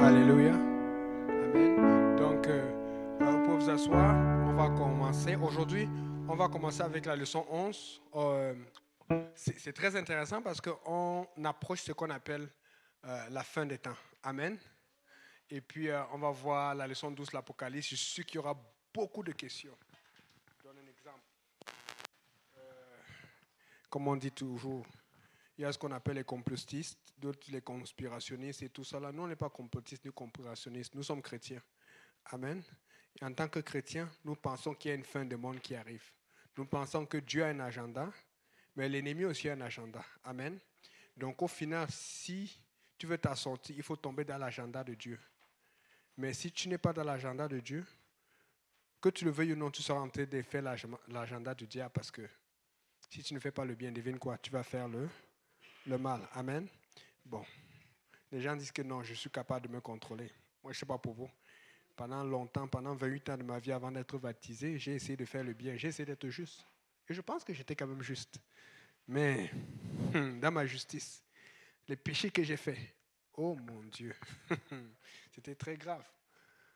Alléluia. Amen. Donc, vous pouvez vous asseoir. On va commencer. Aujourd'hui, on va commencer avec la leçon 11. C'est très intéressant parce qu'on approche ce qu'on appelle la fin des temps. Amen. Et puis, on va voir la leçon 12, l'Apocalypse. Je suis sûr qu'il y aura beaucoup de questions. Je donne un exemple. Comme on dit toujours, il y a ce qu'on appelle les complotistes, d'autres les conspirationnistes et tout ça. Là, nous, on n'est pas complotistes ni conspirationnistes. Nous sommes chrétiens. Amen. Et en tant que chrétiens, nous pensons qu'il y a une fin du monde qui arrive. Nous pensons que Dieu a un agenda, mais l'ennemi aussi a un agenda. Amen. Donc, au final, si tu veux t'assortir, il faut tomber dans l'agenda de Dieu. Mais si tu n'es pas dans l'agenda de Dieu, que tu le veuilles ou non, tu seras en train de faire l'agenda du diable parce que si tu ne fais pas le bien, devine quoi? Tu vas faire le mal. Amen. Bon. Les gens disent que non, je suis capable de me contrôler. Moi, je ne sais pas pour vous. Pendant longtemps, pendant 28 ans de ma vie avant d'être baptisé, j'ai essayé de faire le bien. J'ai essayé d'être juste. Et je pense que j'étais quand même juste. Mais dans ma justice, les péchés que j'ai faits, oh mon Dieu, c'était très grave.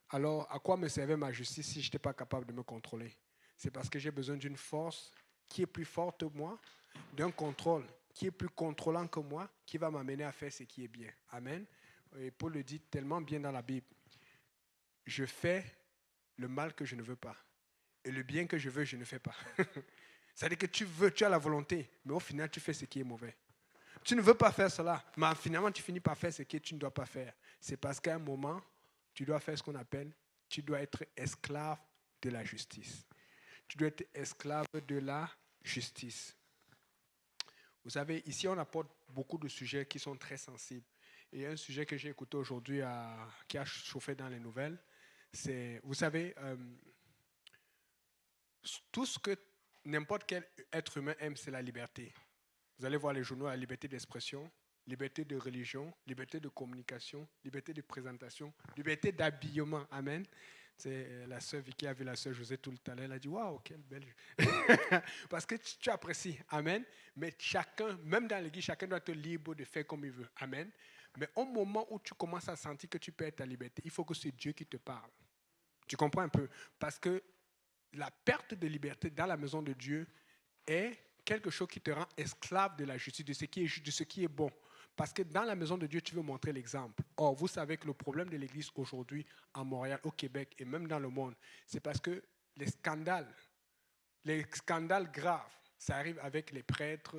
Alors, à quoi me servait ma justice si je n'étais pas capable de me contrôler? C'est parce que j'ai besoin d'une force qui est plus forte que moi, d'un contrôle qui est plus contrôlant que moi, qui va m'amener à faire ce qui est bien. Amen. Et Paul le dit tellement bien dans la Bible. Je fais le mal que je ne veux pas. Et le bien que je veux, je ne fais pas. C'est-à-dire que tu as la volonté, mais au final, tu fais ce qui est mauvais. Tu ne veux pas faire cela, mais finalement, tu finis par faire ce que tu ne dois pas faire. C'est parce qu'à un moment, tu dois faire ce qu'on appelle, tu dois être esclave de la justice. Tu dois être esclave de la justice. Vous savez, ici, on apporte beaucoup de sujets qui sont très sensibles. Et un sujet que j'ai écouté aujourd'hui, qui a chauffé dans les nouvelles, c'est, vous savez, tout ce que n'importe quel être humain aime, c'est la liberté. Vous allez voir les journaux, la liberté d'expression, liberté de religion, liberté de communication, liberté de présentation, liberté d'habillement. Amen. C'est la sœur Vicky a vu la sœur José tout le temps. Elle a dit, waouh, quelle belle. Parce que tu apprécies. Amen. Mais chacun, même dans l'église, chacun doit être libre de faire comme il veut. Amen. Mais au moment où tu commences à sentir que tu perds ta liberté, il faut que c'est Dieu qui te parle. Tu comprends un peu? Parce que la perte de liberté dans la maison de Dieu est quelque chose qui te rend esclave de la justice, de ce qui est juste, de ce qui est bon. Parce que dans la maison de Dieu, tu veux montrer l'exemple. Or, vous savez que le problème de l'Église aujourd'hui, à Montréal, au Québec et même dans le monde, c'est parce que les scandales graves, ça arrive avec les prêtres,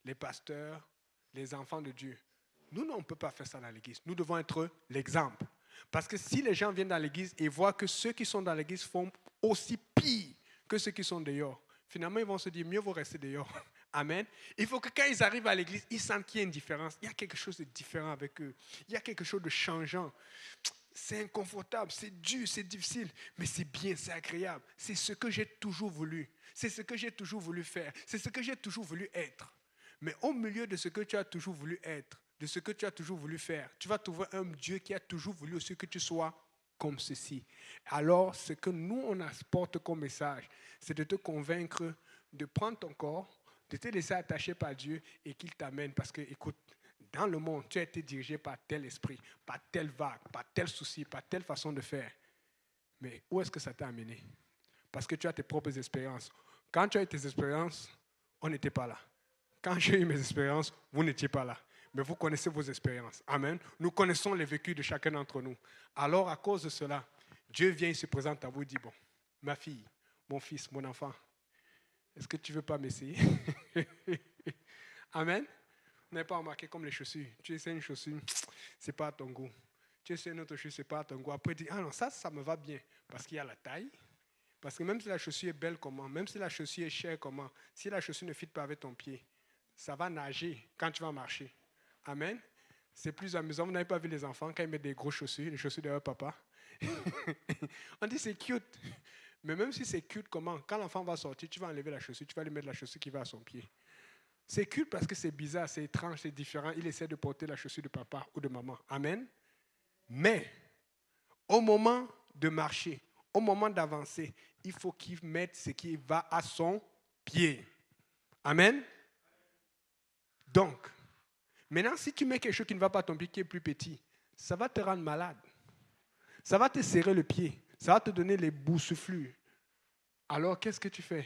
les pasteurs, les enfants de Dieu. Nous, on ne peut pas faire ça dans l'Église. Nous devons être l'exemple. Parce que si les gens viennent dans l'Église et voient que ceux qui sont dans l'Église font aussi pire que ceux qui sont dehors, finalement, ils vont se dire, mieux vaut rester dehors. Amen. Il faut que quand ils arrivent à l'église, ils sentent qu'il y a une différence. Il y a quelque chose de différent avec eux. Il y a quelque chose de changeant. C'est inconfortable, c'est dur, c'est difficile, mais c'est bien, c'est agréable. C'est ce que j'ai toujours voulu. C'est ce que j'ai toujours voulu faire. C'est ce que j'ai toujours voulu être. Mais au milieu de ce que tu as toujours voulu être, de ce que tu as toujours voulu faire, tu vas trouver un Dieu qui a toujours voulu aussi que tu sois comme ceci. Alors, ce que nous, on apporte comme message, c'est de te convaincre de prendre ton corps, de te laisser attacher par Dieu et qu'il t'amène. Parce que, écoute, dans le monde, tu as été dirigé par tel esprit, par telle vague, par tel souci, par telle façon de faire. Mais où est-ce que ça t'a amené? Parce que tu as tes propres expériences. Quand tu as eu tes expériences, on n'était pas là. Quand j'ai eu mes expériences, vous n'étiez pas là. Mais vous connaissez vos expériences. Amen. Nous connaissons les vécus de chacun d'entre nous. Alors, à cause de cela, Dieu vient et se présente à vous et dit, bon, ma fille, mon fils, mon enfant, est-ce que tu ne veux pas m'essayer? Amen. Vous n'avez pas remarqué comme les chaussures. Tu essaies une chaussure, ce n'est pas à ton goût. Tu essaies une autre chaussure, ce n'est pas à ton goût. Après, tu dis, ah non, ça me va bien. Parce qu'il y a la taille. Parce que même si la chaussure est belle comment, même si la chaussure est chère comment, si la chaussure ne fit pas avec ton pied, ça va nager quand tu vas marcher. Amen. C'est plus amusant. Vous n'avez pas vu les enfants quand ils mettent des grosses chaussures, les chaussures de leur papa. On dit c'est cute. Mais même si c'est cute, comment? Quand l'enfant va sortir, tu vas enlever la chaussure, tu vas lui mettre la chaussure qui va à son pied. C'est cute parce que c'est bizarre, c'est étrange, c'est différent. Il essaie de porter la chaussure de papa ou de maman. Amen. Mais au moment de marcher, au moment d'avancer, il faut qu'il mette ce qui va à son pied. Amen. Donc, maintenant, si tu mets quelque chose qui ne va pas à ton pied, qui est plus petit, ça va te rendre malade. Ça va te serrer le pied. Ça va te donner les boursouflures. Alors, qu'est-ce que tu fais?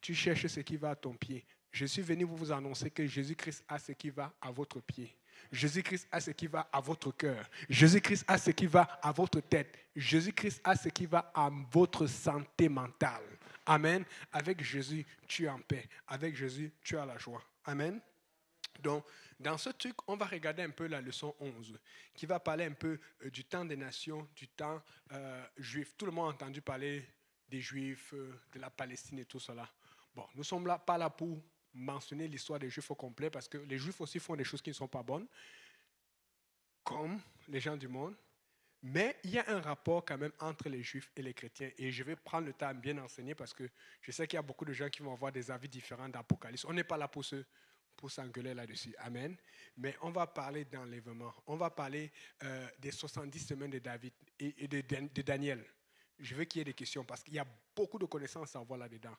Tu cherches ce qui va à ton pied. Je suis venu pour vous annoncer que Jésus-Christ a ce qui va à votre pied. Jésus-Christ a ce qui va à votre cœur. Jésus-Christ a ce qui va à votre tête. Jésus-Christ a ce qui va à votre santé mentale. Amen. Avec Jésus, tu es en paix. Avec Jésus, tu as la joie. Amen. Donc, dans ce truc, on va regarder un peu la leçon 11, qui va parler un peu du temps des nations, du temps juif. Tout le monde a entendu parler des Juifs, de la Palestine et tout cela. Bon, nous ne sommes pas là pour mentionner l'histoire des Juifs au complet, parce que les Juifs aussi font des choses qui ne sont pas bonnes, comme les gens du monde. Mais il y a un rapport quand même entre les Juifs et les chrétiens. Et je vais prendre le temps de bien enseigner, parce que je sais qu'il y a beaucoup de gens qui vont avoir des avis différents d'Apocalypse. On n'est pas là pour s'engueuler là-dessus. Amen. Mais on va parler d'enlèvement. On va parler des 70 semaines de David et de Daniel. Je veux qu'il y ait des questions parce qu'il y a beaucoup de connaissances à avoir là-dedans.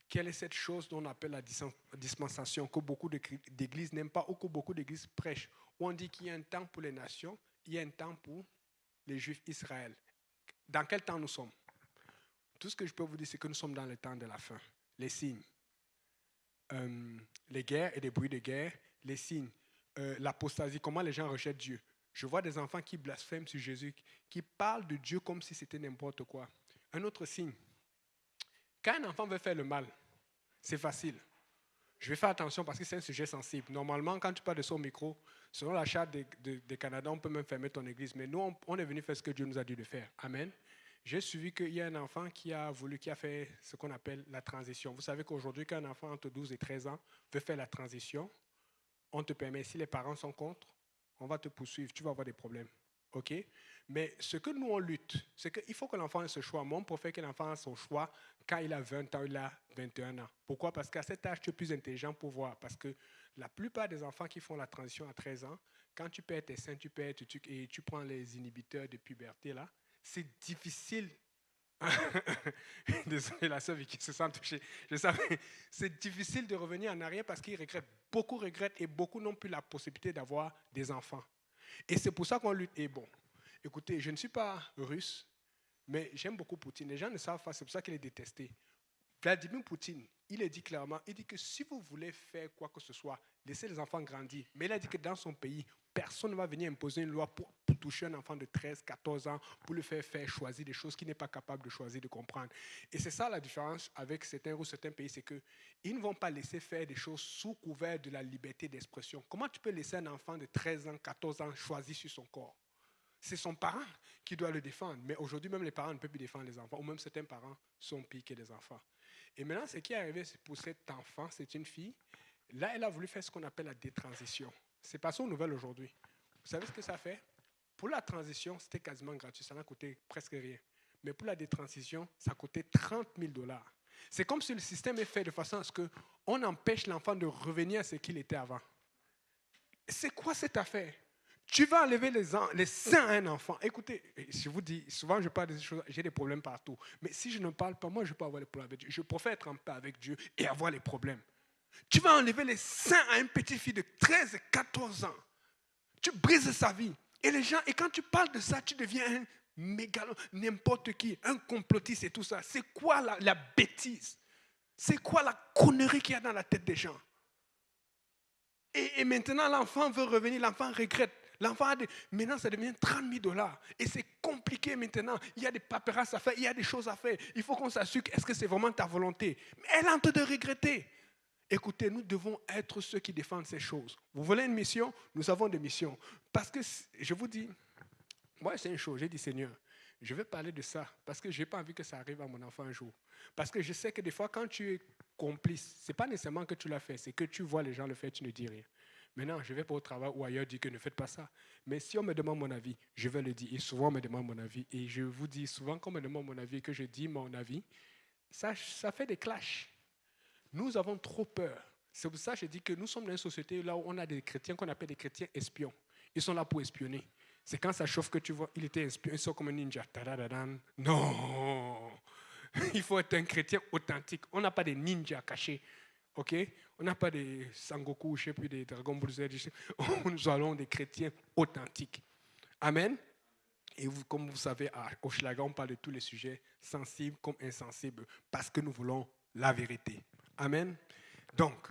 Quelle est cette chose dont on appelle la dispensation que beaucoup d'églises n'aiment pas ou que beaucoup d'églises prêchent? Où on dit qu'il y a un temps pour les nations, il y a un temps pour les Juifs Israël. Dans quel temps nous sommes? Tout ce que je peux vous dire, c'est que nous sommes dans le temps de la fin. Les signes. Les guerres et des bruits de guerre, les signes, l'apostasie, comment les gens rejettent Dieu. Je vois des enfants qui blasphèment sur Jésus, qui parlent de Dieu comme si c'était n'importe quoi. Un autre signe, quand un enfant veut faire le mal, c'est facile. Je vais faire attention parce que c'est un sujet sensible. Normalement, quand tu parles de son micro, selon la charte des Canada, on peut même fermer ton église. Mais nous, on est venu faire ce que Dieu nous a dit de faire. Amen. J'ai suivi qu'il y a un enfant qui a fait ce qu'on appelle la transition. Vous savez qu'aujourd'hui, quand un enfant entre 12 et 13 ans veut faire la transition, on te permet, si les parents sont contre, on va te poursuivre, tu vas avoir des problèmes. OK? Mais ce que nous, on lutte, c'est qu'il faut que l'enfant ait ce choix. Moi, pour faire que l'enfant ait son choix, quand il a 20 ans, il a 21 ans. Pourquoi? Parce qu'à cet âge, tu es plus intelligent pour voir. Parce que la plupart des enfants qui font la transition à 13 ans, quand tu perds tes seins, et tu prends les inhibiteurs de puberté, là, c'est difficile. Désolé, la sœur qui se sent touchée. Je savais, c'est difficile de revenir en arrière parce qu'ils regrettent. Beaucoup regrettent et beaucoup n'ont plus la possibilité d'avoir des enfants. Et c'est pour ça qu'on lutte. Et bon, écoutez, je ne suis pas russe, mais j'aime beaucoup Poutine. Les gens ne savent pas, c'est pour ça qu'il est détesté. Vladimir Poutine, il a dit clairement, il dit que si vous voulez faire quoi que ce soit, laissez les enfants grandir. Mais il a dit que dans son pays, personne ne va venir imposer une loi pour toucher un enfant de 13, 14 ans, pour le faire choisir des choses qu'il n'est pas capable de choisir, de comprendre. Et c'est ça la différence avec certains pays, c'est qu'ils ne vont pas laisser faire des choses sous couvert de la liberté d'expression. Comment tu peux laisser un enfant de 13 ans, 14 ans choisir sur son corps? C'est son parent qui doit le défendre. Mais aujourd'hui, même les parents ne peuvent plus défendre les enfants, ou même certains parents sont pires que les enfants. Et maintenant, ce qui est arrivé pour cet enfant, c'est une fille. Là, elle a voulu faire ce qu'on appelle la détransition. C'est passé aux nouvelles aujourd'hui. Vous savez ce que ça fait? Pour la transition, c'était quasiment gratuit. Ça n'a coûté presque rien. Mais pour la détransition, ça a coûté $30,000. C'est comme si le système est fait de façon à ce qu'on empêche l'enfant de revenir à ce qu'il était avant. C'est quoi cette affaire? Tu vas enlever les seins à un enfant. Écoutez, je vous dis, souvent je parle de ces choses, j'ai des problèmes partout. Mais si je ne parle pas, moi je peux avoir les problèmes avec Dieu. Je préfère être en paix avec Dieu et avoir les problèmes. Tu vas enlever les seins à une petite fille de 13 et 14 ans. Tu brises sa vie. Et quand tu parles de ça, tu deviens un mégalo, n'importe qui, un complotiste et tout ça. C'est quoi la bêtise? C'est quoi la connerie qu'il y a dans la tête des gens? Et maintenant, l'enfant veut revenir, l'enfant regrette. Maintenant, ça devient $30,000. Et c'est compliqué maintenant. Il y a des paperasses à faire, il y a des choses à faire. Il faut qu'on s'assure, est-ce que c'est vraiment ta volonté? Mais elle est en train de regretter. Écoutez, nous devons être ceux qui défendent ces choses. Vous voulez une mission? Nous avons des missions. Parce que, je vous dis, moi, c'est une chose. J'ai dit, Seigneur, je vais parler de ça parce que je n'ai pas envie que ça arrive à mon enfant un jour. Parce que je sais que des fois, quand tu es complice, ce n'est pas nécessairement que tu l'as fait, c'est que tu vois les gens le faire, tu ne dis rien. Maintenant, je ne vais pas au travail ou ailleurs dire que ne faites pas ça. Mais si on me demande mon avis, je vais le dire. Et souvent, on me demande mon avis. Et je vous dis souvent, quand on me demande mon avis et que je dis mon avis, ça fait des clashs. Nous avons trop peur. C'est pour ça que je dis que nous sommes dans une société là où on a des chrétiens qu'on appelle des chrétiens espions. Ils sont là pour espionner. C'est quand ça chauffe que tu vois, il était espion, ils sont comme un ninja. Tadadadan. Non! Il faut être un chrétien authentique. On n'a pas des ninjas cachés. OK? On n'a pas des Sangoku, je sais plus, des Dragon Ball Z. Nous allons des chrétiens authentiques. Amen. Et vous, comme vous savez, à Hochelaga, on parle de tous les sujets, sensibles comme insensibles, parce que nous voulons la vérité. Amen. Donc,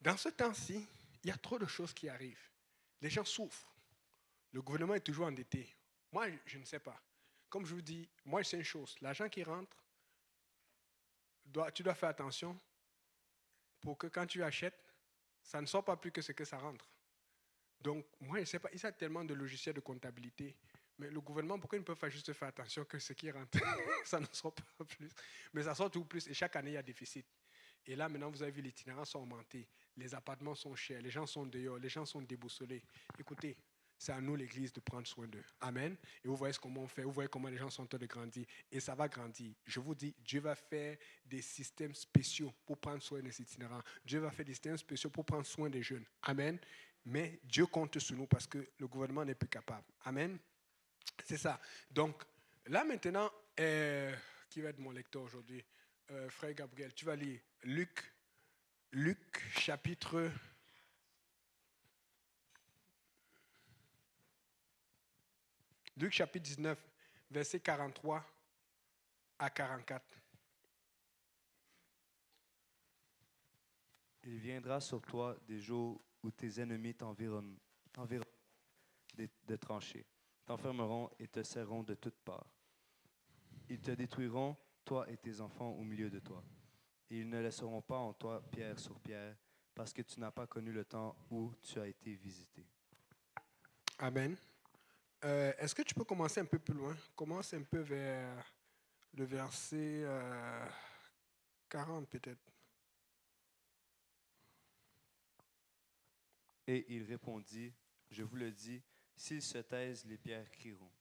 dans ce temps-ci, il y a trop de choses qui arrivent. Les gens souffrent. Le gouvernement est toujours endetté. Moi, je ne sais pas. Comme je vous dis, moi, je sais une chose. L'argent qui rentre, tu dois faire attention pour que quand tu achètes, ça ne sort pas plus que ce que ça rentre. Donc, moi, je ne sais pas. Il y a tellement de logiciels de comptabilité. Mais le gouvernement, pourquoi ils ne peuvent pas juste faire attention que ce qui rentre, ça ne sort pas plus. Mais ça sort toujours plus. Et chaque année, il y a déficit. Et là, maintenant, vous avez vu, les itinéraires sont augmentés. Les appartements sont chers. Les gens sont dehors. Les gens sont déboussolés. Écoutez, c'est à nous, l'Église, de prendre soin d'eux. Amen. Et vous voyez comment on fait. Vous voyez comment les gens sont en train de grandir. Et ça va grandir. Je vous dis, Dieu va faire des systèmes spéciaux pour prendre soin des itinérants. Dieu va faire des systèmes spéciaux pour prendre soin des jeunes. Amen. Mais Dieu compte sur nous parce que le gouvernement n'est plus capable. Amen. C'est ça. Donc, là maintenant, qui va être mon lecteur aujourd'hui? Frère Gabriel, tu vas lire Luc chapitre 19, versets 43 à 44. Il viendra sur toi des jours où tes ennemis t'environneront de tranchées, t'enfermeront et te serreront de toutes parts. Ils te détruiront, toi et tes enfants, au milieu de toi. Et ils ne laisseront pas en toi pierre sur pierre, parce que tu n'as pas connu le temps où tu as été visité. Amen. Est-ce que tu peux commencer un peu plus loin? Commence un peu vers le verset 40 peut-être. Et il répondit, je vous le dis, s'ils se taisent, les pierres crieront.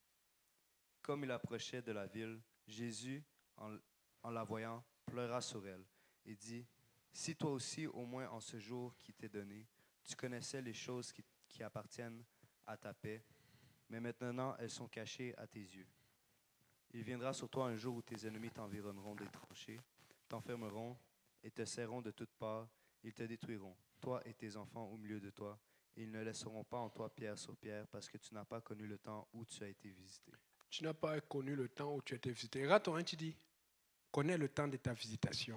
Comme il approchait de la ville, Jésus, en la voyant, pleura sur elle et dit, si toi aussi, au moins en ce jour qui t'est donné, tu connaissais les choses qui appartiennent à ta paix, mais maintenant elles sont cachées à tes yeux. Il viendra sur toi un jour où tes ennemis t'environneront des tranchées, t'enfermeront et te serreront de toutes parts, ils te détruiront, toi et tes enfants au milieu de toi, et ils ne laisseront pas en toi pierre sur pierre, parce que tu n'as pas connu le temps où tu as été visité. Tu n'as pas connu le temps où tu as été visité. Regarde ton tu dis, connais le temps de ta visitation.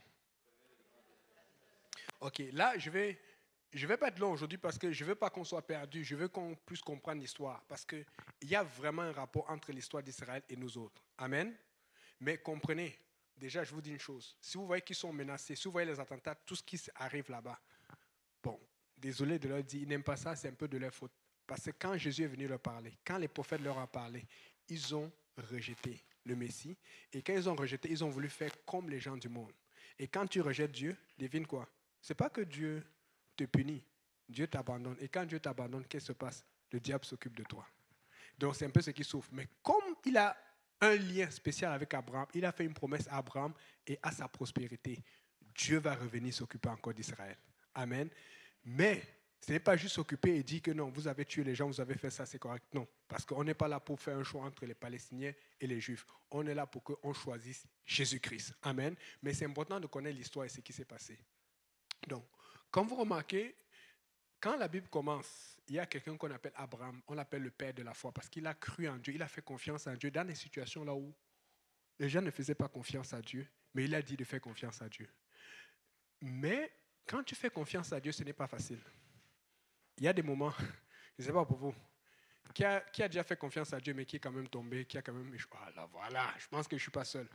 Ok, là, je vais pas être long aujourd'hui parce que je veux pas qu'on soit perdu. Je veux qu'on puisse comprendre l'histoire parce qu'il y a vraiment un rapport entre l'histoire d'Israël et nous autres. Amen. Mais comprenez, déjà, je vous dis une chose. Si vous voyez qu'ils sont menacés, si vous voyez les attentats, tout ce qui arrive là-bas, bon, désolé de leur dire, ils n'aiment pas ça, c'est un peu de leur faute. Parce que quand Jésus est venu leur parler, quand les prophètes leur ont parlé, ils ont rejeté le Messie. Et quand ils ont rejeté, ils ont voulu faire comme les gens du monde. Et quand tu rejettes Dieu, devine quoi? C'est pas que Dieu te punit, Dieu t'abandonne. Et quand Dieu t'abandonne, qu'est-ce qui se passe? Le diable s'occupe de toi. Donc c'est un peu ce qui souffre. Mais comme il a un lien spécial avec Abraham, il a fait une promesse à Abraham et à sa prospérité. Dieu va revenir s'occuper encore d'Israël. Amen. Mais ce n'est pas juste s'occuper et dire que non, vous avez tué les gens, vous avez fait ça, c'est correct. Non, parce qu'on n'est pas là pour faire un choix entre les Palestiniens et les Juifs. On est là pour qu'on choisisse Jésus-Christ. Amen. Mais c'est important de connaître l'histoire et ce qui s'est passé. Donc, comme vous remarquez, quand la Bible commence, il y a quelqu'un qu'on appelle Abraham, on l'appelle le père de la foi, parce qu'il a cru en Dieu, il a fait confiance en Dieu dans des situations là où les gens ne faisaient pas confiance à Dieu, mais il a dit de faire confiance à Dieu. Mais quand tu fais confiance à Dieu, ce n'est pas facile. Il y a des moments, je ne sais pas pour vous, qui a déjà fait confiance à Dieu, mais qui est quand même tombé, qui a quand même... Voilà, je pense que je ne suis pas seul.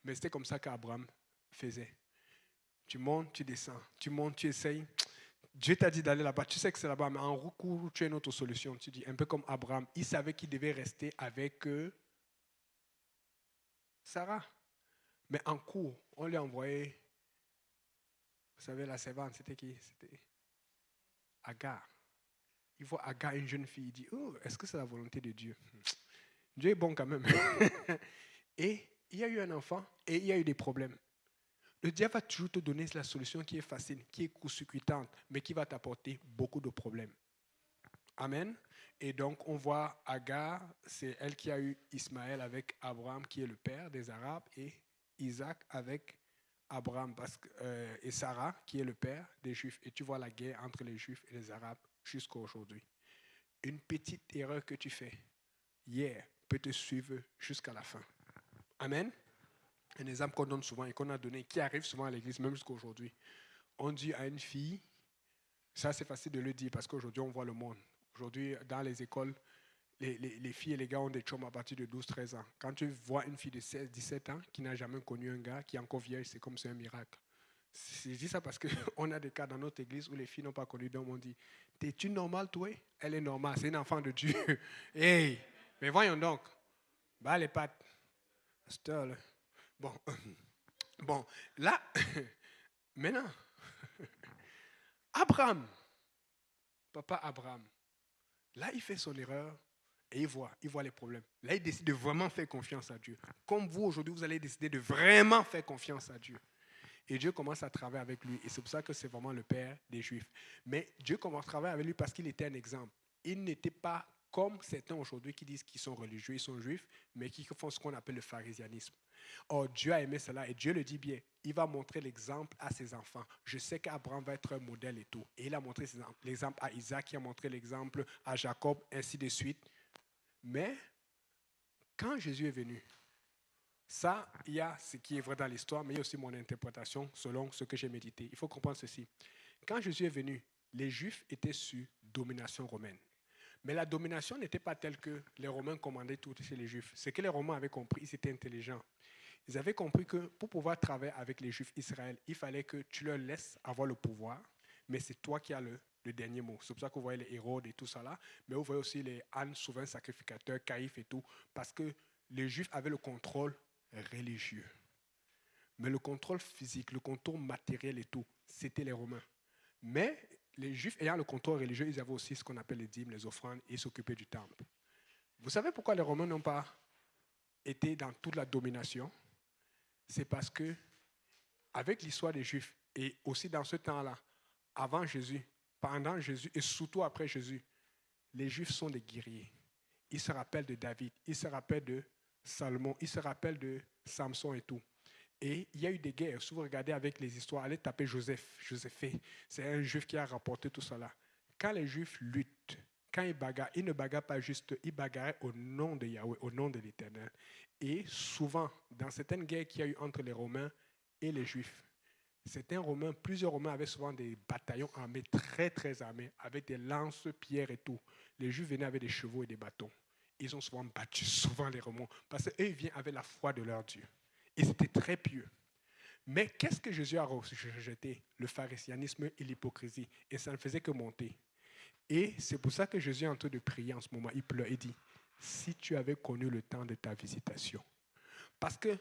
Mais c'était comme ça qu'Abraham faisait. Tu montes, tu descends, tu montes, tu essayes. Dieu t'a dit d'aller là-bas, tu sais que c'est là-bas, mais en recours, tu as une autre solution. Tu dis, un peu comme Abraham, il savait qu'il devait rester avec Sarah. Mais en cours, on lui a envoyé, vous savez, la servante, c'était qui? C'était Agar. Il voit Agar, une jeune fille, il dit, oh, est-ce que c'est la volonté de Dieu? Dieu est bon quand même. Et il y a eu un enfant et il y a eu des problèmes. Le diable va toujours te donner la solution qui est facile, qui est court-circuitante, mais qui va t'apporter beaucoup de problèmes. Amen. Et donc, on voit Agar, c'est elle qui a eu Ismaël avec Abraham, qui est le père des Arabes, et Isaac avec Abraham et Sarah, qui est le père des Juifs. Et tu vois la guerre entre les Juifs et les Arabes jusqu'à aujourd'hui. Une petite erreur que tu fais hier peut te suivre jusqu'à la fin. Amen. Un exemple qu'on donne souvent et qu'on a donné, qui arrive souvent à l'église, même jusqu'à aujourd'hui. On dit à une fille, ça c'est facile de le dire parce qu'aujourd'hui on voit le monde. Aujourd'hui, dans les écoles, les filles et les gars ont des chums à partir de 12-13 ans. Quand tu vois une fille de 16-17 ans qui n'a jamais connu un gars, qui est encore vieille, c'est comme c'est un miracle. Je dis ça parce qu'on a des cas dans notre église où les filles n'ont pas connu d'homme. On dit, t'es-tu normale, toi? Elle est normale, c'est une enfant de Dieu. Hey, mais voyons donc. Bah, les pattes. Là. Bon, bon, là, maintenant, Abraham, papa Abraham, là, il fait son erreur et il voit les problèmes. Là, il décide de vraiment faire confiance à Dieu. Comme vous, aujourd'hui, vous allez décider de vraiment faire confiance à Dieu. Et Dieu commence à travailler avec lui. Et c'est pour ça que c'est vraiment le père des Juifs. Mais Dieu commence à travailler avec lui parce qu'il était un exemple. Il n'était pas comme certains aujourd'hui qui disent qu'ils sont religieux, ils sont juifs, mais qui font ce qu'on appelle le pharisianisme. Or, Dieu a aimé cela et Dieu le dit bien. Il va montrer l'exemple à ses enfants. Je sais qu'Abraham va être un modèle et tout. Et il a montré l'exemple à Isaac, il a montré l'exemple à Jacob, ainsi de suite. Mais quand Jésus est venu, ça, il y a ce qui est vrai dans l'histoire, mais il y a aussi mon interprétation selon ce que j'ai médité. Il faut comprendre ceci. Quand Jésus est venu, les Juifs étaient sous domination romaine. Mais la domination n'était pas telle que les Romains commandaient tout chez les Juifs. Ce que les Romains avaient compris, ils étaient intelligents. Ils avaient compris que pour pouvoir travailler avec les Juifs Israël, il fallait que tu leur laisses avoir le pouvoir, mais c'est toi qui as le dernier mot. C'est pour ça que vous voyez les Hérodes et tout ça là, mais vous voyez aussi les ânes souverains sacrificateurs, Caïphe et tout, parce que les Juifs avaient le contrôle religieux. Mais le contrôle physique, le contrôle matériel et tout, c'était les Romains. Mais les Juifs ayant le contrôle religieux, ils avaient aussi ce qu'on appelle les dîmes, les offrandes, et ils s'occupaient du temple. Vous savez pourquoi les Romains n'ont pas été dans toute la domination? C'est parce que, avec l'histoire des Juifs, et aussi dans ce temps-là, avant Jésus, pendant Jésus, et surtout après Jésus, les Juifs sont des guerriers. Ils se rappellent de David, ils se rappellent de Salomon, ils se rappellent de Samson et tout. Et il y a eu des guerres. Si vous regardez avec les histoires, allez taper Joséphée. C'est un juif qui a rapporté tout cela. Quand les juifs luttent, quand ils bagarrent, ils ne bagarrent pas juste, ils bagarrent au nom de Yahweh, au nom de l'Éternel. Et souvent, dans certaines guerres qu'il y a eu entre les Romains et les Juifs, plusieurs Romains avaient souvent des bataillons armés, très très armés, avec des lances, pierres et tout. Les Juifs venaient avec des chevaux et des bâtons. Ils ont souvent battu les Romains, parce qu'eux, ils viennent avec la foi de leur Dieu. Et c'était très pieux. Mais qu'est-ce que Jésus a rejeté? Le pharisianisme et l'hypocrisie. Et ça ne faisait que monter. Et c'est pour ça que Jésus est en train de prier en ce moment. Il pleure et dit, si tu avais connu le temps de ta visitation. Parce que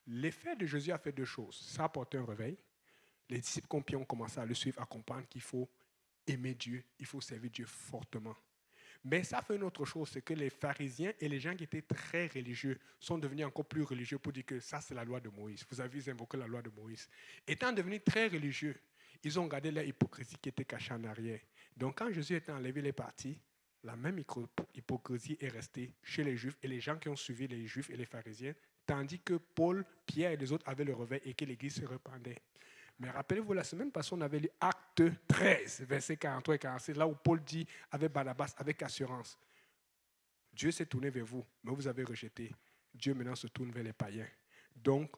l'effet de Jésus a fait deux choses. Ça a apporté un réveil. Les disciples ont commencé à le suivre, à comprendre qu'il faut aimer Dieu, il faut servir Dieu fortement. Mais ça fait une autre chose, c'est que les pharisiens et les gens qui étaient très religieux sont devenus encore plus religieux pour dire que ça, c'est la loi de Moïse. Vous avez invoqué la loi de Moïse. Étant devenus très religieux, ils ont gardé leur hypocrisie qui était cachée en arrière. Donc, quand Jésus était enlevé, il est parti, la même hypocrisie est restée chez les Juifs et les gens qui ont suivi les Juifs et les pharisiens, tandis que Paul, Pierre et les autres avaient le réveil et que l'Église se répandait. Mais rappelez-vous, la semaine passée, on avait lu Acte 13, versets 43 et 46, là où Paul dit avec Barnabas, avec assurance, Dieu s'est tourné vers vous, mais vous avez rejeté. Dieu maintenant se tourne vers les païens. Donc,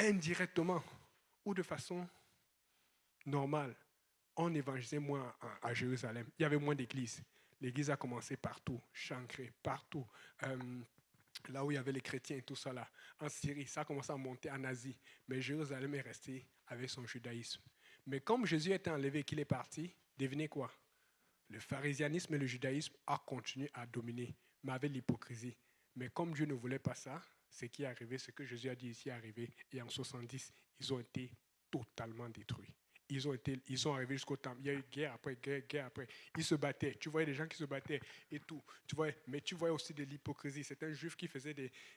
indirectement ou de façon normale, on évangélisait moins à Jérusalem. Il y avait moins d'églises. L'église a commencé partout, Chancré, partout. Là où il y avait les chrétiens et tout ça là, en Syrie, ça a commencé à monter en Asie. Mais Jérusalem est resté avec son judaïsme. Mais comme Jésus était enlevé et qu'il est parti, devinez quoi? Le pharisianisme et le judaïsme ont continué à dominer, mais avec l'hypocrisie. Mais comme Dieu ne voulait pas ça, ce qui est arrivé, ce que Jésus a dit ici est arrivé. Et en 70, ils ont été totalement détruits. Ils sont arrivés jusqu'au temple. Il y a eu guerre après guerre après. Ils se battaient. Tu voyais des gens qui se battaient et tout. Mais tu voyais aussi de l'hypocrisie. C'était un juif qui faisait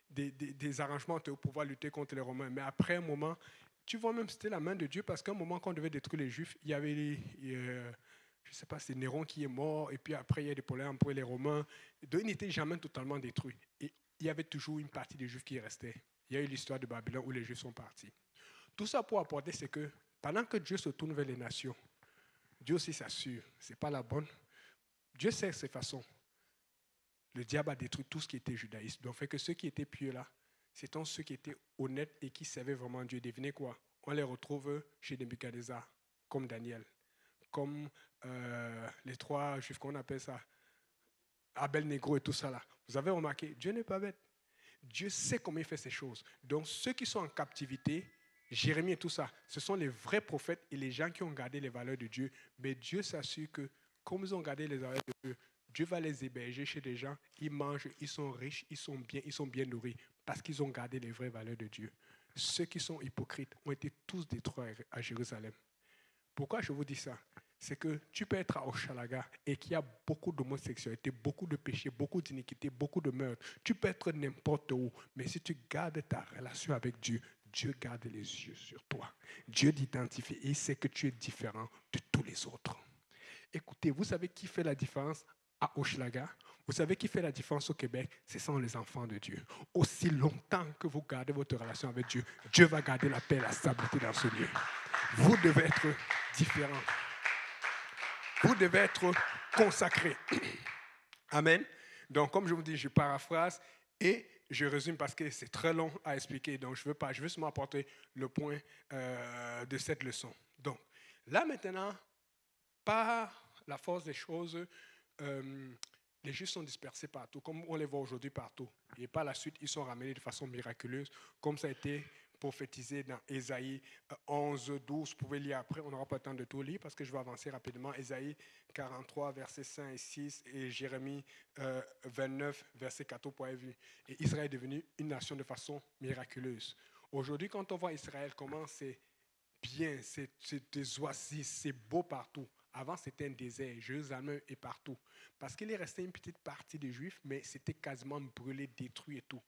des arrangements pour pouvoir lutter contre les Romains. Mais après un moment, tu vois même c'était la main de Dieu parce qu'à un moment, quand on devait détruire les Juifs, il y avait je ne sais pas, c'est Néron qui est mort. Et puis après, il y a des problèmes entre les Romains. Donc, ils n'étaient jamais totalement détruits. Et il y avait toujours une partie des Juifs qui restait. Il y a eu l'histoire de Babylone où les Juifs sont partis. Tout ça pour apporter, c'est que pendant que Dieu se tourne vers les nations, Dieu aussi s'assure, ce n'est pas la bonne. Dieu sait ses façons. Le diable a détruit tout ce qui était judaïsme. Donc, fait que ceux qui étaient pieux là, c'était ceux qui étaient honnêtes et qui servaient vraiment Dieu. Devinez quoi? On les retrouve chez Nebuchadnezzar, comme Daniel, comme les 3 juifs qu'on appelle ça, Abel-Négro et tout ça là. Vous avez remarqué, Dieu n'est pas bête. Dieu sait comment il fait ces choses. Donc, ceux qui sont en captivité, Jérémie et tout ça, ce sont les vrais prophètes et les gens qui ont gardé les valeurs de Dieu. Mais Dieu s'assure que, comme ils ont gardé les valeurs de Dieu, Dieu va les héberger chez des gens, ils mangent, ils sont riches, ils sont bien nourris, parce qu'ils ont gardé les vraies valeurs de Dieu. Ceux qui sont hypocrites ont été tous détruits à Jérusalem. Pourquoi je vous dis ça? C'est que tu peux être à Hochelaga et qu'il y a beaucoup d'homosexualité, beaucoup de péchés, beaucoup d'iniquité, beaucoup de meurtres. Tu peux être n'importe où, mais si tu gardes ta relation avec Dieu, Dieu garde les yeux sur toi. Dieu t'identifie et il sait que tu es différent de tous les autres. Écoutez, vous savez qui fait la différence à Hochelaga? Vous savez qui fait la différence au Québec? Ce sont les enfants de Dieu. Aussi longtemps que vous gardez votre relation avec Dieu, Dieu va garder la paix et la stabilité dans ce lieu. Vous devez être différents. Vous devez être consacrés. Amen. Donc, comme je vous dis, je paraphrase et je résume parce que c'est très long à expliquer. Donc, je veux seulement apporter le point de cette leçon. Donc, là maintenant, par la force des choses, les Juifs sont dispersés partout, comme on les voit aujourd'hui partout. Et par la suite, ils sont ramenés de façon miraculeuse, comme ça a été prophétisé dans Ésaïe 11, 12. Vous pouvez lire après, on n'aura pas le temps de tout lire parce que je vais avancer rapidement. Ésaïe 43, versets 5 et 6 et Jérémie 29, verset 14 pour avoir vu. Et Israël est devenu une nation de façon miraculeuse. Aujourd'hui, quand on voit Israël, comment c'est bien, c'est des oasis, c'est beau partout. Avant, c'était un désert, Jérusalem est partout. Parce qu'il est resté une petite partie des Juifs, mais c'était quasiment brûlé, détruit et tout.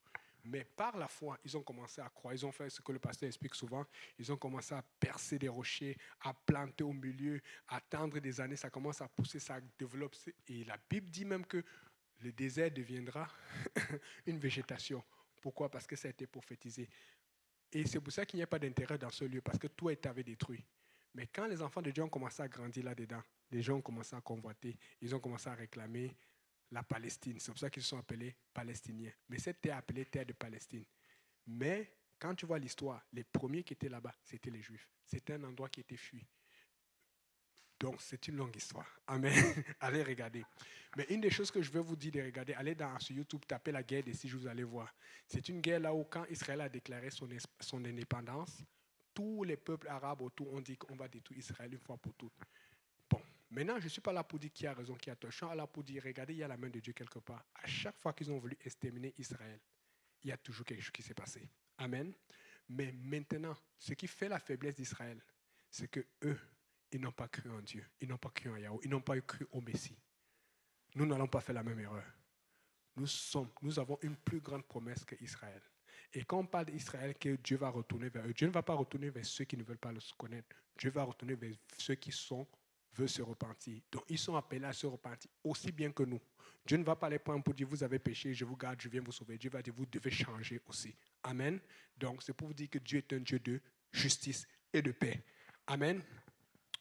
Mais par la foi, ils ont commencé à croire. Ils ont fait ce que le pasteur explique souvent. Ils ont commencé à percer des rochers, à planter au milieu, à attendre des années. Ça commence à pousser, ça développe. Et la Bible dit même que le désert deviendra une végétation. Pourquoi? Parce que ça a été prophétisé. Et c'est pour ça qu'il n'y a pas d'intérêt dans ce lieu, parce que tout été détruit. Mais quand les enfants de Dieu ont commencé à grandir là-dedans, les gens ont commencé à convoiter, ils ont commencé à réclamer la Palestine. C'est pour ça qu'ils se sont appelés Palestiniens. Mais cette terre est appelée terre de Palestine. Mais quand tu vois l'histoire, les premiers qui étaient là-bas, c'était les Juifs. C'était un endroit qui était fui. Donc, c'est une longue histoire. Amen. Allez regarder. Mais une des choses que je veux vous dire de regarder, allez sur YouTube, tapez la guerre des 6 jours, vous allez voir. C'est une guerre là où, quand Israël a déclaré son indépendance, tous les peuples arabes autour ont dit qu'on va détruire Israël une fois pour toutes. Bon, maintenant, je ne suis pas là pour dire qui a raison, qui a tort. Je suis là pour dire, regardez, il y a la main de Dieu quelque part. À chaque fois qu'ils ont voulu exterminer Israël, il y a toujours quelque chose qui s'est passé. Amen. Mais maintenant, ce qui fait la faiblesse d'Israël, c'est que eux, ils n'ont pas cru en Dieu, ils n'ont pas cru en Yahweh, ils n'ont pas cru au Messie. Nous n'allons pas faire la même erreur. Nous avons une plus grande promesse qu'Israël. Et quand on parle d'Israël, que Dieu va retourner vers eux, Dieu ne va pas retourner vers ceux qui ne veulent pas le connaître. Dieu va retourner vers ceux qui veulent se repentir. Donc, ils sont appelés à se repentir aussi bien que nous. Dieu ne va pas les prendre pour dire, vous avez péché, je vous garde, je viens vous sauver. Dieu va dire, vous devez changer aussi. Amen. Donc, c'est pour vous dire que Dieu est un Dieu de justice et de paix. Amen.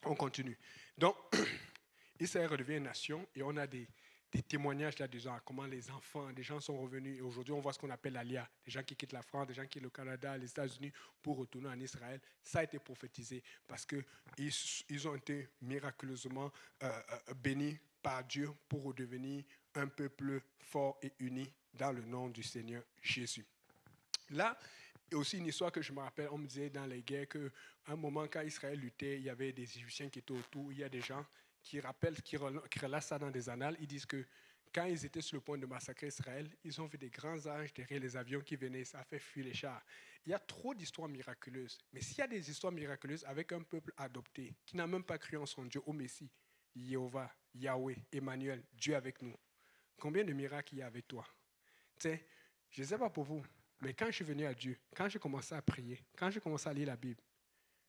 On continue. Donc, Israël redevient une nation et on a des témoignages là-dedans, comment les enfants, des gens sont revenus. Et aujourd'hui, on voit ce qu'on appelle l'Alia. Des gens qui quittent la France, des gens qui quittent le Canada, les États-Unis pour retourner en Israël. Ça a été prophétisé parce qu'ils ont été miraculeusement bénis par Dieu pour redevenir un peuple fort et uni dans le nom du Seigneur Jésus. Là, et aussi une histoire que je me rappelle, on me disait dans les guerres qu'à un moment, quand Israël luttait, il y avait des Égyptiens qui étaient autour. Il y a des gens qui relatent ça dans des annales. Ils disent que quand ils étaient sur le point de massacrer Israël, ils ont vu des grands anges derrière les avions qui venaient, ça a fait fuir les chars. Il y a trop d'histoires miraculeuses. Mais s'il y a des histoires miraculeuses avec un peuple adopté, qui n'a même pas cru en son Dieu, au Messie, Jéhovah, Yahweh, Emmanuel, Dieu avec nous, combien de miracles il y a avec toi? Tu sais, je ne sais pas pour vous, mais quand je suis venu à Dieu, quand j'ai commencé à prier, quand j'ai commencé à lire la Bible,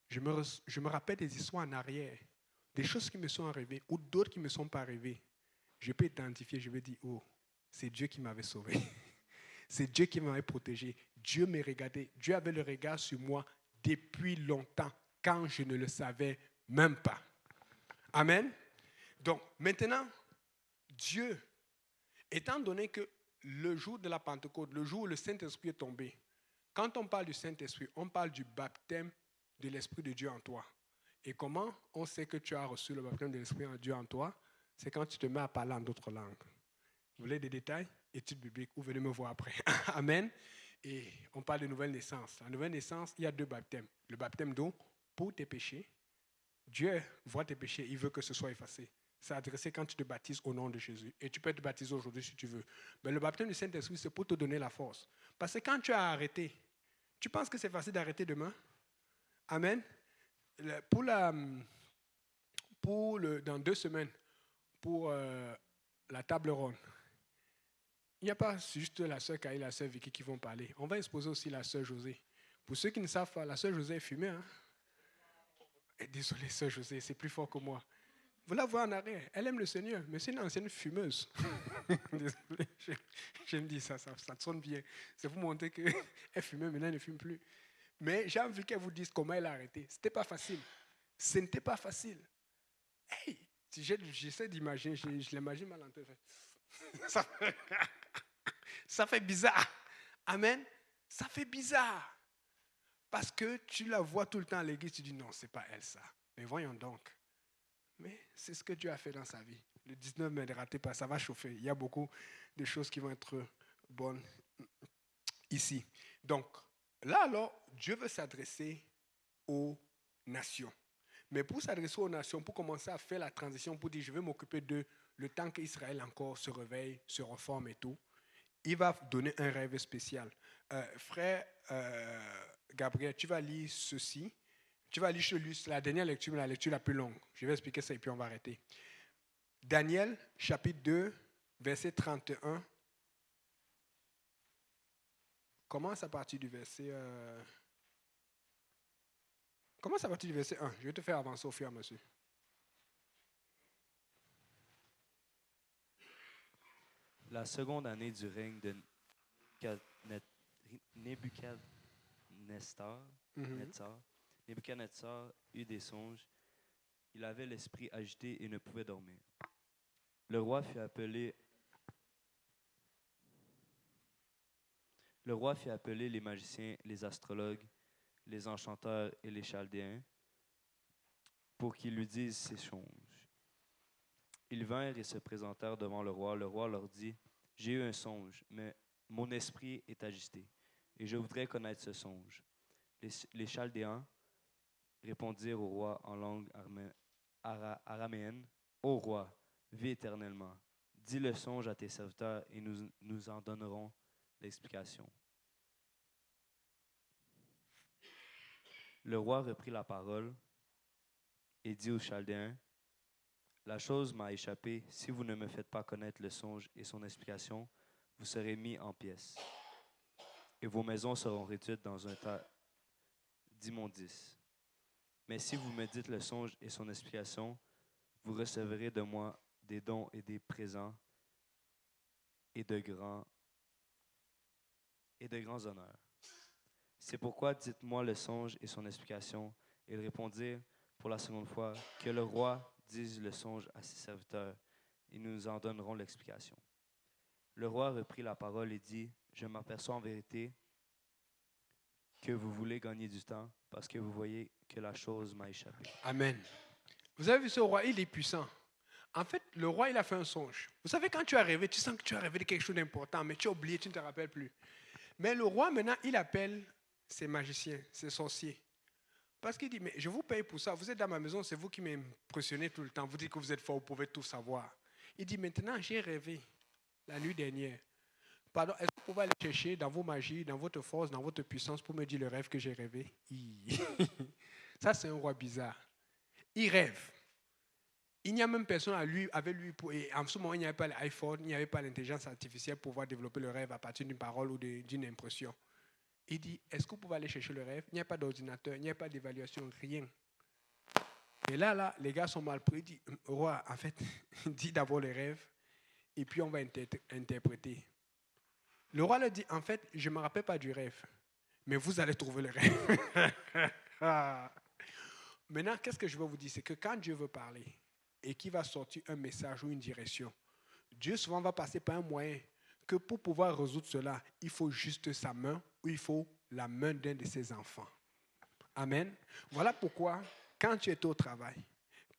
je me rappelle des histoires en arrière, des choses qui me sont arrivées ou d'autres qui ne me sont pas arrivées. Je peux identifier, je vais dire, oh, c'est Dieu qui m'avait sauvé. C'est Dieu qui m'avait protégé. Dieu me regardait. Dieu avait le regard sur moi depuis longtemps, quand je ne le savais même pas. Amen. Donc, maintenant, Dieu Étant donné que le jour de la Pentecôte, le jour où le Saint-Esprit est tombé, quand on parle du Saint-Esprit, on parle du baptême de l'Esprit de Dieu en toi. Et comment on sait que tu as reçu le baptême de l'Esprit de Dieu en toi? C'est quand tu te mets à parler en d'autres langues. Vous voulez des détails? Études bibliques, ou venez me voir après. Amen. Et on parle de nouvelle naissance. La nouvelle naissance, il y a 2 baptêmes. Le baptême d'eau pour tes péchés. Dieu voit tes péchés, il veut que ce soit effacé. C'est adressé quand tu te baptises au nom de Jésus. Et tu peux te baptiser aujourd'hui si tu veux. Mais le baptême du Saint-Esprit, c'est pour te donner la force. Parce que quand tu as arrêté, tu penses que c'est facile d'arrêter demain? Amen. Dans 2 semaines, pour la table ronde, il n'y a pas juste la sœur Kaï et la sœur Vicky qui vont parler. On va exposer aussi la sœur Josée. Pour ceux qui ne savent pas, la sœur Josée est fumée. Hein? Désolé, sœur Josée, c'est plus fort que moi. Vous la voyez en arrière, elle aime le Seigneur, mais c'est une ancienne fumeuse. Désolé, je me dis ça sonne bien. C'est pour montrer qu'elle fumait, maintenant elle ne fume plus. Mais j'ai envie qu'elle vous dise comment elle a arrêté. Ce n'était pas facile. Ce n'était pas facile. Hey, si j'essaie d'imaginer, je l'imagine mal en tête. Ça fait bizarre. Amen. Ça fait bizarre. Parce que tu la vois tout le temps à l'église, tu dis non, ce n'est pas elle ça. Mais voyons donc. Mais c'est ce que Dieu a fait dans sa vie. Le 19 mai, ne ratez pas, ça va chauffer. Il y a beaucoup de choses qui vont être bonnes ici. Donc, là alors, Dieu veut s'adresser aux nations. Mais pour s'adresser aux nations, pour commencer à faire la transition, pour dire je vais m'occuper de le temps qu'Israël encore se réveille, se reforme et tout, il va donner un rêve spécial. Frère Gabriel, tu vas lire ceci. Tu vas lire la dernière lecture, mais la lecture la plus longue. Je vais expliquer ça et puis on va arrêter. Daniel, chapitre 2, verset 31. Commence à partir du verset... Commence à partir du verset 1. Je vais te faire avancer au fur et à mesure. La seconde année du règne de Nebuchadnezzar, Nebuchadnezzar eut des songes. Il avait l'esprit agité et ne pouvait dormir. Le roi fit appeler les magiciens, les astrologues, les enchanteurs et les chaldéens pour qu'ils lui disent ces songes. Ils vinrent et se présentèrent devant le roi. Le roi leur dit, « J'ai eu un songe, mais mon esprit est agité, et je voudrais connaître ce songe. » Les Chaldéens répondirent au roi en langue araméenne, « Ô roi, vis éternellement. Dis le songe à tes serviteurs, et nous en donnerons l'explication. » Le roi reprit la parole et dit aux Chaldéens, « La chose m'a échappé. Si vous ne me faites pas connaître le songe et son explication, vous serez mis en pièces, et vos maisons seront réduites dans un tas d'immondices. Mais si vous me dites le songe et son explication, vous recevrez de moi des dons et des présents et de grands honneurs. C'est pourquoi dites-moi le songe et son explication. » Et ils répondirent pour la seconde fois, « Que le roi dise le songe à ses serviteurs, et nous en donnerons l'explication. » Le roi reprit la parole et dit, « Je m'aperçois en vérité que vous voulez gagner du temps, parce que vous voyez que la chose m'a échappé. » Amen. Vous avez vu ce roi, il est puissant. En fait, le roi, il a fait un songe. Vous savez, quand tu as rêvé, tu sens que tu as rêvé de quelque chose d'important, mais tu as oublié, tu ne te rappelles plus. Mais le roi, maintenant, il appelle ses magiciens, ses sorciers. Parce qu'il dit, mais je vous paye pour ça. Vous êtes dans ma maison, c'est vous qui m'impressionnez tout le temps. Vous dites que vous êtes fort, vous pouvez tout savoir. Il dit, maintenant, j'ai rêvé la nuit dernière. Pardon, est-ce que vous pouvez aller chercher dans vos magies, dans votre force, dans votre puissance pour me dire le rêve que j'ai rêvé? Ça, c'est un roi bizarre. Il rêve. Il n'y a même personne avec lui. Et en ce moment, il n'y avait pas l'iPhone, il n'y avait pas l'intelligence artificielle pour pouvoir développer le rêve à partir d'une parole ou d'une impression. Il dit, est-ce que vous pouvez aller chercher le rêve? Il n'y a pas d'ordinateur, il n'y a pas d'évaluation, rien. Et là, les gars sont mal pris. Il dit, roi, en fait, dis d'abord les rêves et puis on va interpréter. Le roi leur dit, en fait, je ne me rappelle pas du rêve, mais vous allez trouver le rêve. Maintenant, qu'est-ce que je veux vous dire? C'est que quand Dieu veut parler et qu'il va sortir un message ou une direction, Dieu souvent va passer par un moyen que pour pouvoir résoudre cela, il faut juste sa main ou il faut la main d'un de ses enfants. Amen. Voilà pourquoi, quand tu étais au travail,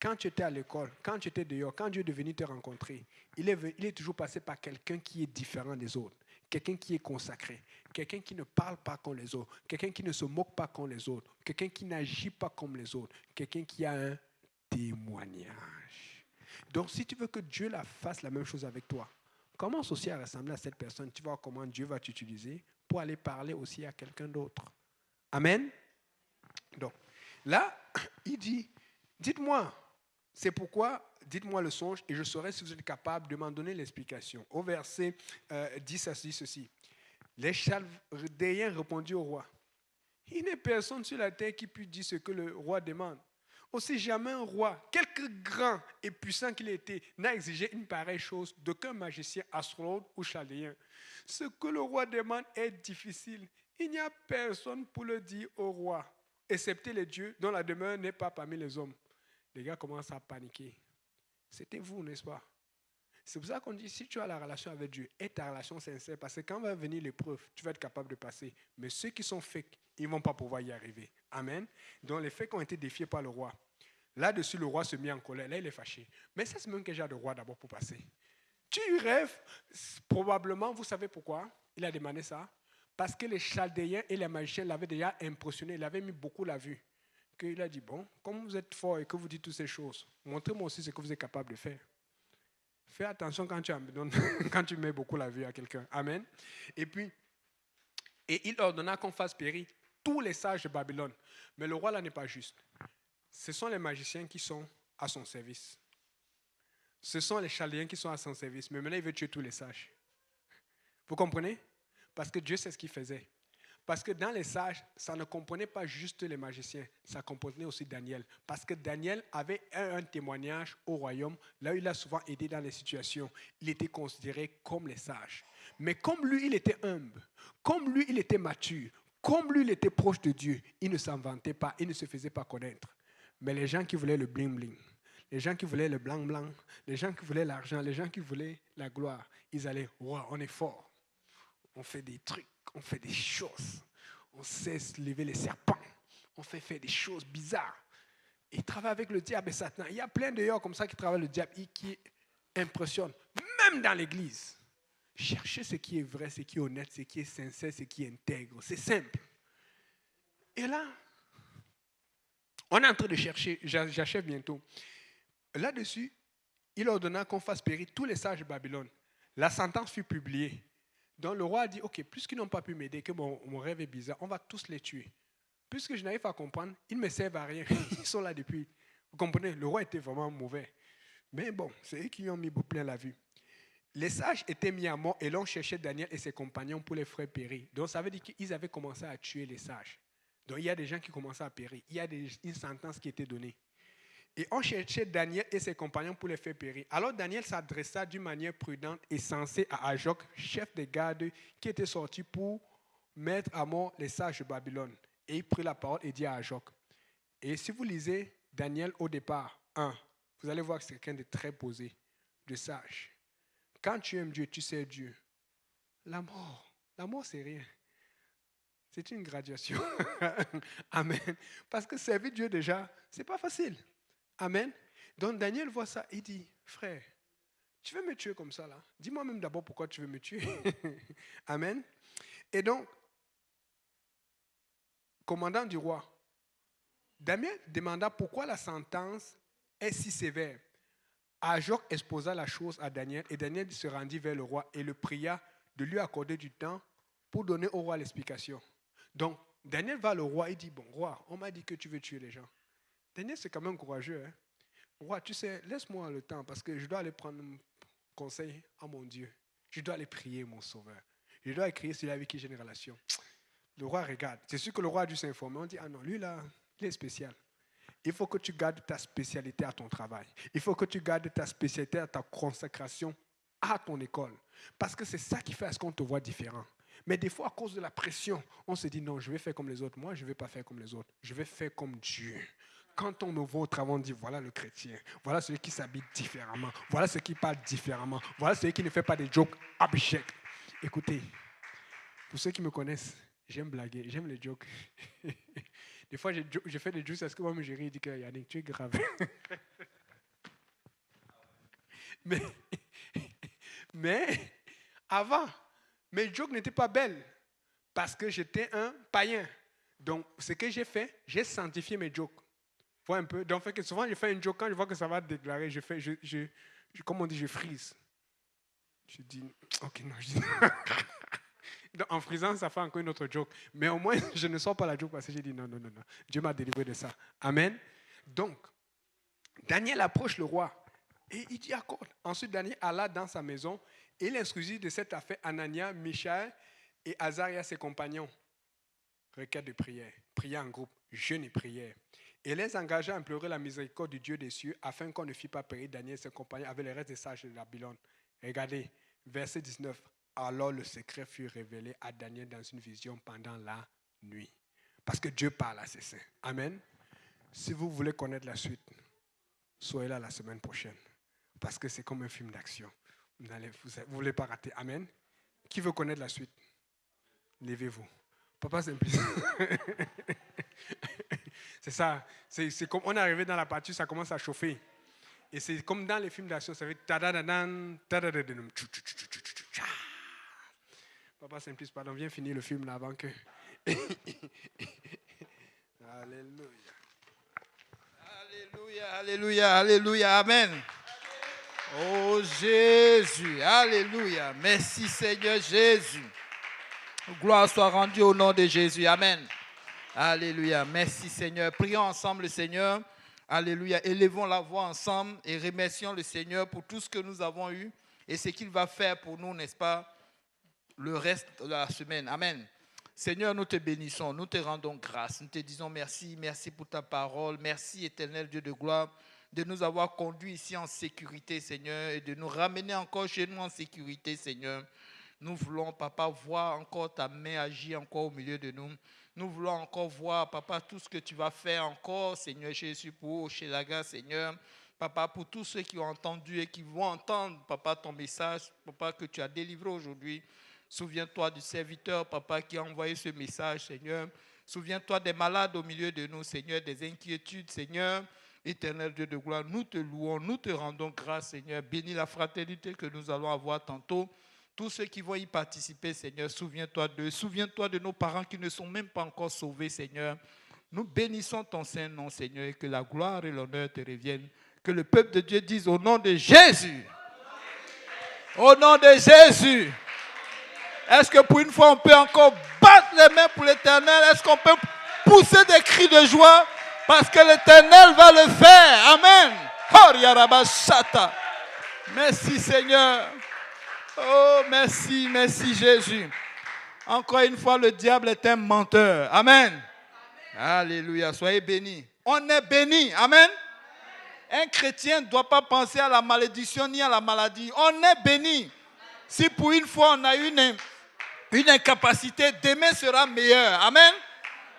quand tu étais à l'école, quand tu étais dehors, quand Dieu est venu te rencontrer, il est toujours passé par quelqu'un qui est différent des autres, quelqu'un qui est consacré, quelqu'un qui ne parle pas comme les autres, quelqu'un qui ne se moque pas comme les autres, quelqu'un qui n'agit pas comme les autres, quelqu'un qui a un témoignage. Donc, si tu veux que Dieu fasse la même chose avec toi, commence aussi à ressembler à cette personne. Tu vas voir comment Dieu va t'utiliser pour aller parler aussi à quelqu'un d'autre. Amen. Donc, là, il dit, dites-moi, c'est pourquoi, dites-moi le songe et je saurai si vous êtes capable de m'en donner l'explication. Au verset 10, ça se dit ceci. Les Chaldéens répondirent au roi. Il n'est personne sur la terre qui puisse dire ce que le roi demande. Aussi jamais un roi, quelque grand et puissant qu'il ait été, n'a exigé une pareille chose d'aucun magicien, astrologue ou chaldéen. Ce que le roi demande est difficile. Il n'y a personne pour le dire au roi, excepté les dieux dont la demeure n'est pas parmi les hommes. Les gars commencent à paniquer. C'était vous, n'est-ce pas? C'est pour ça qu'on dit, si tu as la relation avec Dieu, aie ta relation sincère, parce que quand va venir l'épreuve, tu vas être capable de passer. Mais ceux qui sont fake, ils ne vont pas pouvoir y arriver. Amen. Donc les fakes ont été défiés par le roi. Là-dessus, le roi se mit en colère. Là, il est fâché. Mais ça, c'est même quel genre de roi d'abord pour passer. Tu rêves, probablement, vous savez pourquoi il a demandé ça? Parce que les Chaldéens et les magiciens l'avaient déjà impressionné, il avait mis beaucoup la vue. Qu'il a dit, bon, comme vous êtes fort et que vous dites toutes ces choses, montrez-moi aussi ce que vous êtes capable de faire. Fais attention quand tu mets beaucoup la vue à quelqu'un. Amen. Et il ordonna qu'on fasse périr tous les sages de Babylone. Mais le roi là n'est pas juste. Ce sont les magiciens qui sont à son service. Ce sont les Chaldéens qui sont à son service. Mais maintenant, il veut tuer tous les sages. Vous comprenez? Parce que Dieu sait ce qu'il faisait. Parce que dans les sages, ça ne comprenait pas juste les magiciens, ça comprenait aussi Daniel. Parce que Daniel avait un témoignage au royaume, là où il a souvent aidé dans les situations. Il était considéré comme les sages. Mais comme lui, il était humble, comme lui, il était mature, comme lui, il était proche de Dieu, il ne s'en vantait pas, il ne se faisait pas connaître. Mais les gens qui voulaient le bling-bling, les gens qui voulaient le blanc-blanc, les gens qui voulaient l'argent, les gens qui voulaient la gloire, ils allaient, wow, on est fort. On fait des trucs, on fait des choses. On sait lever les serpents. On fait faire des choses bizarres. Ils travaillent avec le diable et Satan. Il y a plein de gens comme ça qui travaillent le diable et qui impressionnent, même dans l'église. Cherchez ce qui est vrai, ce qui est honnête, ce qui est sincère, ce qui est intègre. C'est simple. Et là, on est en train de chercher, j'achève bientôt. Là-dessus, il ordonna qu'on fasse périr tous les sages de Babylone. La sentence fut publiée. Donc le roi a dit, ok, puisqu'ils n'ont pas pu m'aider, que mon rêve est bizarre, on va tous les tuer. Puisque je n'arrive pas à comprendre, ils ne me servent à rien. Ils sont là depuis. Vous comprenez, le roi était vraiment mauvais. Mais bon, c'est eux qui lui ont mis plein la vue. Les sages étaient mis à mort et l'on cherchait Daniel et ses compagnons pour les faire périr. Donc ça veut dire qu'ils avaient commencé à tuer les sages. Donc il y a des gens qui commençaient à périr. Il y a une sentence qui était donnée. Et on cherchait Daniel et ses compagnons pour les faire périr. Alors Daniel s'adressa d'une manière prudente et sensée à Ajoc, chef des gardes, qui était sorti pour mettre à mort les sages de Babylone. Et il prit la parole et dit à Ajoc. Et si vous lisez Daniel au départ, 1, vous allez voir que c'est quelqu'un de très posé, de sage. Quand tu aimes Dieu, tu sais Dieu. La mort c'est rien. C'est une graduation. Amen. Parce que servir Dieu déjà, c'est pas facile. Amen. Donc Daniel voit ça, il dit, frère, tu veux me tuer comme ça là? Dis-moi même d'abord pourquoi tu veux me tuer. Amen. Et donc, commandant du roi, Daniel demanda pourquoi la sentence est si sévère. Ajoc exposa la chose à Daniel et Daniel se rendit vers le roi et le pria de lui accorder du temps pour donner au roi l'explication. Donc, Daniel va au roi et dit, bon, roi, on m'a dit que tu veux tuer les gens. Daniel, c'est quand même courageux. Hein? Roi, tu sais, laisse-moi le temps parce que je dois aller prendre conseil à mon Dieu. Je dois aller prier mon sauveur. Je dois écrire celui avec qui j'ai une relation. Le roi regarde. C'est sûr que le roi a dû s'informer. On dit, ah non, lui là, il est spécial. Il faut que tu gardes ta spécialité à ton travail. Il faut que tu gardes ta spécialité à ta consacration à ton école. Parce que c'est ça qui fait à ce qu'on te voit différent. Mais des fois, à cause de la pression, on se dit non, je vais faire comme les autres. Moi, je ne vais pas faire comme les autres. Je vais faire comme Dieu. quand on me voit au travail, on dit voilà le chrétien, voilà celui qui s'habille différemment, voilà celui qui parle différemment, voilà celui qui ne fait pas des jokes abjects. Écoutez, pour ceux qui me connaissent, j'aime blaguer, j'aime les jokes. Des fois, je fais des jokes parce que moi, je ris et dis que Yannick, tu es grave. mais avant, mes jokes n'étaient pas belles parce que j'étais un païen. Donc, ce que j'ai fait, j'ai sanctifié mes jokes. Vois un peu. Donc, souvent, je fais un joke, quand je vois que ça va déclarer, comme on dit, je frise. Je dis, ok, non, je dis. Donc, en frisant, ça fait encore une autre joke. Mais au moins, je ne sors pas la joke parce que j'ai dit non. Dieu m'a délivré de ça. Amen. Donc, Daniel approche le roi et il dit accorde. Ensuite, Daniel alla dans sa maison et il instruisit de cette affaire Anania, Michaël et Azaria, ses compagnons. Requête de prière, prière en groupe, jeûne et prière. Et les engagea à implorer la miséricorde du Dieu des cieux afin qu'on ne fît pas périr Daniel et ses compagnons avec les restes des sages de Babylone. Regardez, verset 19. Alors le secret fut révélé à Daniel dans une vision pendant la nuit. Parce que Dieu parle à ses saints. Amen. Si vous voulez connaître la suite, soyez là la semaine prochaine. Parce que c'est comme un film d'action. Vous ne voulez pas rater. Amen. Qui veut connaître la suite? Levez-vous. Papa Simplice. C'est ça. C'est comme on est arrivé dans la partie, ça commence à chauffer. Et c'est comme dans les films d'action, ça fait tadadadan, tadadadan. Papa Simplice, pardon, viens finir le film là avant que. Alléluia. Alléluia, alléluia, alléluia, amen. Oh Jésus, alléluia. Merci Seigneur Jésus. Gloire soit rendue au nom de Jésus, amen. Alléluia, merci Seigneur. Prions ensemble le Seigneur. Alléluia, élevons la voix ensemble et remercions le Seigneur pour tout ce que nous avons eu et ce qu'il va faire pour nous, n'est-ce pas, le reste de la semaine. Amen. Seigneur, nous te bénissons, nous te rendons grâce, nous te disons merci, merci pour ta parole, merci éternel Dieu de gloire, de nous avoir conduits ici en sécurité, Seigneur, et de nous ramener encore chez nous en sécurité, Seigneur. Nous voulons, Papa, voir encore ta main agir encore au milieu de nous. Nous voulons encore voir, Papa, tout ce que tu vas faire encore, Seigneur Jésus, pour Hochelaga, Seigneur. Papa, pour tous ceux qui ont entendu et qui vont entendre, Papa, ton message, Papa, que tu as délivré aujourd'hui. Souviens-toi du serviteur, Papa, qui a envoyé ce message, Seigneur. Souviens-toi des malades au milieu de nous, Seigneur, des inquiétudes, Seigneur. Éternel Dieu de gloire, nous te louons, nous te rendons grâce, Seigneur. Bénis la fraternité que nous allons avoir tantôt. Tous ceux qui vont y participer, Seigneur, souviens-toi d'eux. Souviens-toi de nos parents qui ne sont même pas encore sauvés, Seigneur. Nous bénissons ton Saint-Nom, Seigneur, et que la gloire et l'honneur te reviennent. Que le peuple de Dieu dise au nom de Jésus. Au nom de Jésus. Est-ce que pour une fois, on peut encore battre les mains pour l'Éternel? Est-ce qu'on peut pousser des cris de joie? Parce que l'Éternel va le faire. Amen. Merci Seigneur. Oh, merci, merci Jésus. Encore une fois, le diable est un menteur. Amen. Alléluia. Soyez bénis. On est bénis. Amen. Un chrétien ne doit pas penser à la malédiction ni à la maladie. On est bénis. Si pour une fois on a une incapacité, demain sera meilleur. Amen.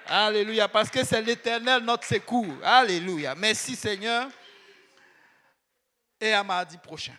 Alléluia. Parce que c'est l'Éternel notre secours. Alléluia. Merci Seigneur. Et à mardi prochain.